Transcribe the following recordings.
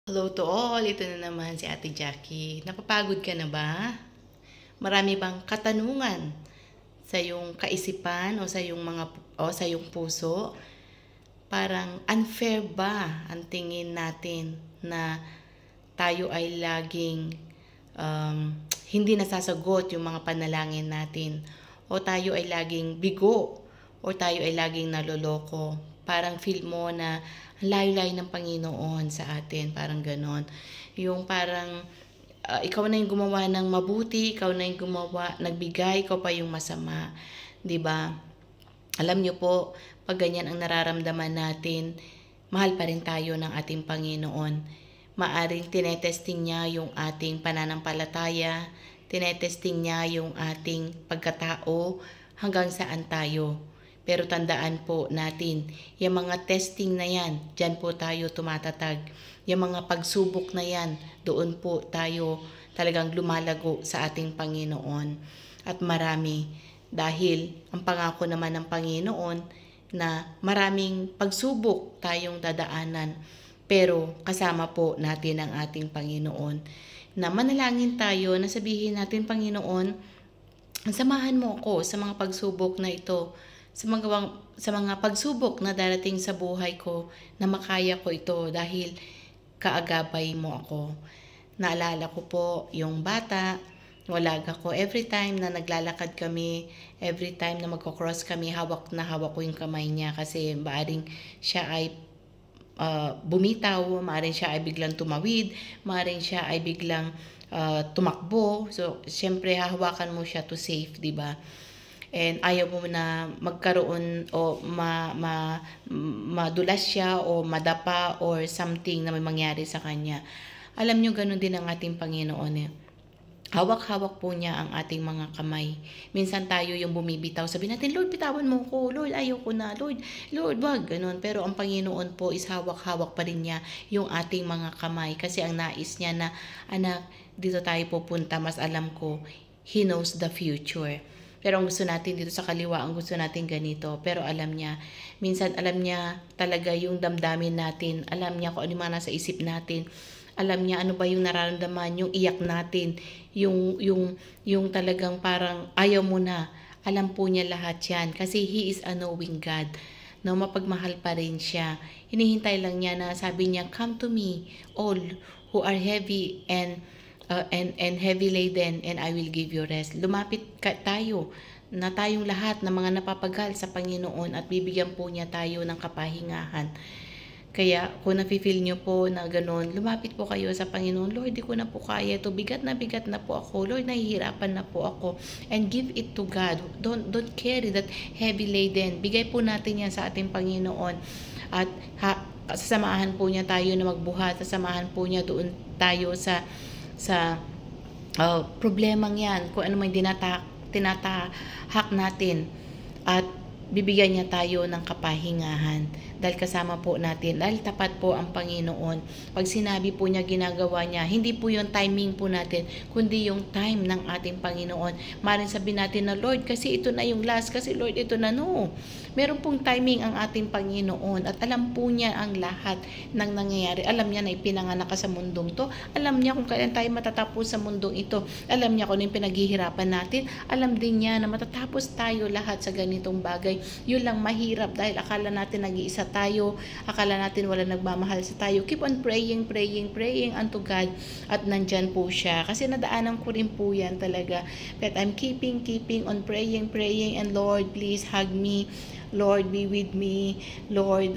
Hello to all, ito na naman si Ate Jackie. Napapagod ka na ba? Marami bang katanungan sa iyong kaisipan o sa iyong sa iyong puso? Parang unfair ba ang tingin natin na tayo ay laging um, hindi nasasagot yung mga panalangin natin, o tayo ay laging bigo, o tayo ay laging naloloko? Parang feel mo na ang layo-layo ng Panginoon sa atin, parang ganon. Yung parang ikaw na yung gumawa ng mabuti, ikaw na yung gumawa, nagbigay, ikaw pa yung masama, 'di ba? Alam niyo po, pag ganyan ang nararamdaman natin, mahal pa rin tayo ng ating Panginoon. Maaring tinetesting niya yung ating pananampalataya, tinetesting niya yung ating pagkatao, hanggang saan tayo. Pero tandaan po natin, yung mga testing na yan, dyan po tayo tumatatag. Yung mga pagsubok na yan, doon po tayo talagang lumalago sa ating Panginoon. At marami, dahil ang pangako naman ng Panginoon na maraming pagsubok tayong dadaanan, pero kasama po natin ang ating Panginoon. Na manalangin tayo, na sabihin natin, Panginoon, samahan mo ako sa mga pagsubok na ito, sa mga pagsubok na darating sa buhay ko, na makaya ko ito dahil kaagabay mo ako. Naalala ko po yung bata, walaga ko, every time na naglalakad kami, every time na magko-cross kami, hawak na hawak ko yung kamay niya, kasi maaring siya ay bumitaw, maaring siya ay biglang tumawid, maaring siya ay biglang tumakbo. So, syempre, hahawakan mo siya to safe, di ba? And ayaw mo na magkaroon o madulas siya o madapa or something na may mangyari sa kanya. Alam nyo, ganun din ang ating Panginoon eh. Hawak-hawak po niya ang ating mga kamay. Minsan tayo yung bumibitaw. Sabi natin, Lord, bitawan mo ko. Lord, ayoko na. Lord, wag. Ganun. Pero ang Panginoon po is hawak-hawak pa rin niya yung ating mga kamay. Kasi ang nais niya na, anak, dito tayo pupunta. Mas alam ko, He knows the future. Pero ang gusto natin dito sa kaliwa, ang gusto natin ganito. Pero alam niya, minsan alam niya talaga yung damdamin natin. Alam niya kung ano yung mga nasa isip natin. Alam niya ano ba yung nararamdaman, yung iyak natin, yung talagang parang ayaw mo na. Alam po niya lahat yan kasi He is a knowing God. No, mapagmahal pa rin siya. Hinihintay lang niya na sabi niya, come to me, all who are heavy and heavy laden, and I will give you rest. Lumapit tayo na tayong lahat ng mga napapagal sa Panginoon at bibigyan po niya tayo ng kapahingahan. Kaya kung nafe-feel nyo po na gano'n, lumapit po kayo sa Panginoon. Lord, di ko na po kaya ito. Bigat na po ako. Lord, nahihirapan na po ako. And give it to God. Don't carry that heavy laden. Bigay po natin yan sa ating Panginoon. At sasamahan po niya tayo na magbuhat. Sasamahan po niya doon tayo sa problemang yan. Kung ano may tinatahak natin. At bibigyan niya tayo ng kapahingahan. Dahil kasama po natin, dahil tapat po ang Panginoon. Pag sinabi po niya, ginagawa niya, hindi po yung timing po natin, kundi yung time ng ating Panginoon. Maaaring sabihin natin na, Lord, kasi ito na yung last, kasi Lord, ito na, no. Meron pong timing ang ating Panginoon at alam po niya ang lahat ng nangyayari. Alam niya na ipinanganak ka sa mundong to. Alam niya kung kailan tayo matatapos sa mundong ito. Alam niya kung ano yung pinaghihirapan natin. Alam din niya na matatapos tayo lahat sa ganitong bagay. Yun lang mahirap dahil akala natin nag-iisa tayo, akala natin wala nagmamahal sa tayo. Keep on praying unto God at nandyan po siya. Kasi nadaanan ko rin po yan talaga. But I'm keeping on praying, and Lord, please hug me. Lord, be with me. Lord,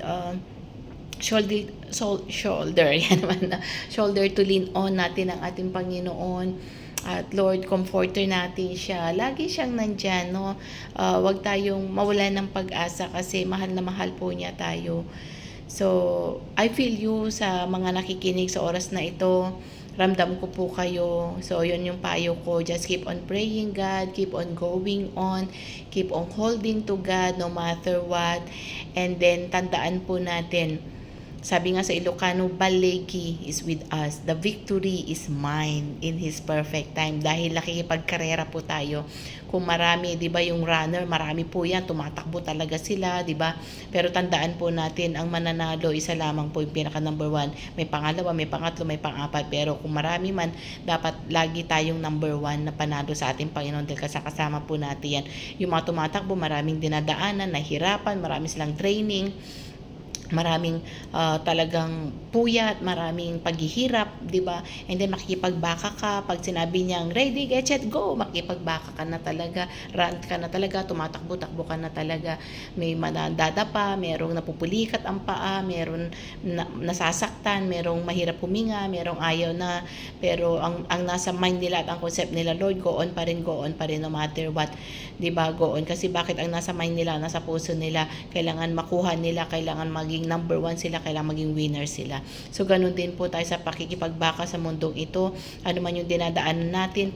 shoulder, yan naman, shoulder to lean on natin ang ating Panginoon. At Lord, comforter natin siya. Lagi siyang nandyan, no? Wag tayong mawalan ng pag-asa kasi mahal na mahal po niya tayo. So, I feel you sa mga nakikinig sa oras na ito. Ramdam ko po kayo. So, yun yung payo ko. Just keep on praying God. Keep on going on. Keep on holding to God no matter what. And then, tandaan po natin, Sabi nga sa Ilocano, Balegi is with us. The victory is mine in His perfect time. Dahil nakikipagkarera po tayo. Kung marami, di ba yung runner, marami po yan, tumatakbo talaga sila, di ba? Pero tandaan po natin, ang mananalo, isa lamang po yung pinaka number 1. May pangalawa, may pangatlo, may pang-apat. Pero kung marami man, dapat lagi tayong number 1 na panalo sa ating Panginoon dahil kasama po natin yan. Yung mga tumatakbo, maraming dinadaanan, nahirapan, marami silang training, maraming talagang puyat, maraming paghihirap, di ba? And then makikipagbaka ka pag sinabi niyang ready, get set, go, makikipagbaka ka na talaga, run ka na talaga, tumatakbo-takbo ka na talaga, may manadadapa, merong napupulikat ang paa, meron nasasaktan, merong mahirap huminga, merong ayaw na, pero ang nasa mind nila at ang concept nila, Lord, go on pa rin no matter what, di ba? Go on, kasi bakit ang nasa mind nila, nasa puso nila, kailangan makuha nila, kailangan maging number 1 sila, kailangan maging winner sila. So, ganun din po tayo sa pakikipagbaka sa mundong ito. Ano man yung dinadaanan natin,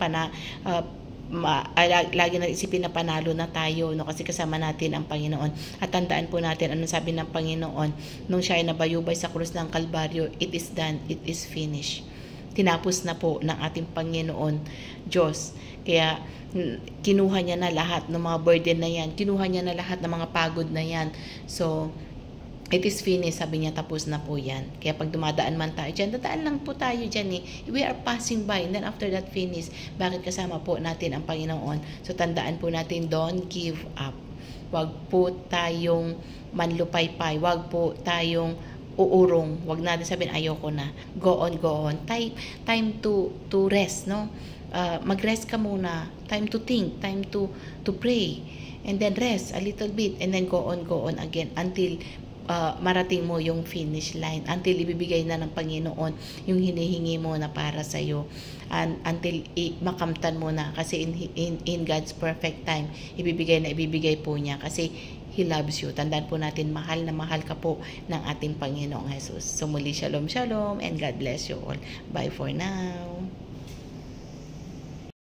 lagi na isipin na panalo na tayo, no? Kasi kasama natin ang Panginoon. At tandaan po natin, anong sabi ng Panginoon, nung siya ay nabayubay sa krus ng Kalbaryo, it is done, it is finished. Tinapos na po ng ating Panginoon Diyos. Kaya, kinuha niya na lahat ng mga burden na yan. Kinuha niya na lahat ng mga pagod na yan. So, it is finished, sabi niya, tapos na po yan. Kaya pag dumadaan man tayo dyan, dadaan lang po tayo dyan eh. We are passing by, and then after that finish, bakit kasama po natin ang Panginoon? So tandaan po natin, don't give up. Wag po tayong manlupaypay, wag po tayong uurong, wag natin sabihin, ayoko na. Go on, go on. Time to rest, no? Mag-rest ka muna. Time to think, time to pray. And then rest a little bit, and then go on again until marating mo yung finish line, until ibibigay na ng Panginoon yung hinihingi mo na para sa iyo, and until makamtan mo na, kasi in God's perfect time ibibigay po niya, kasi He loves you. Tandaan po natin, mahal na mahal ka po ng ating Panginoong Jesus. So muli, shalom, shalom, and God bless you all. Bye for now.